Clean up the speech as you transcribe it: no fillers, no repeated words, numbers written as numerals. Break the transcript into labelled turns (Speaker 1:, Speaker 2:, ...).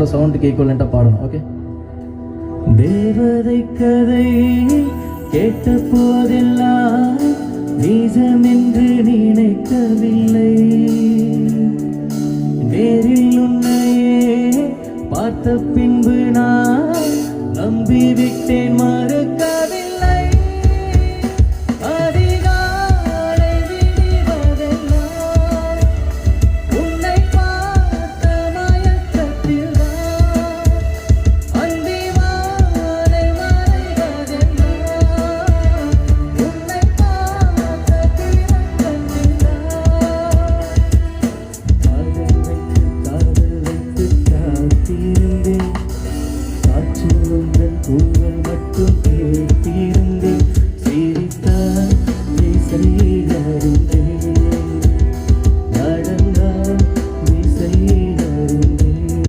Speaker 1: பாடுற சவுண்டுக்கு ஈக்குவலண்ட்டாக பாடணும். ஓகே. தேவதை கதை கேட்ட போதெல்லாம் நிஜம் என்று நினைக்கவில்லை, நேரில் உன்னையே பார்த்த பின்பு நான் நம்பிவிட்டேன்.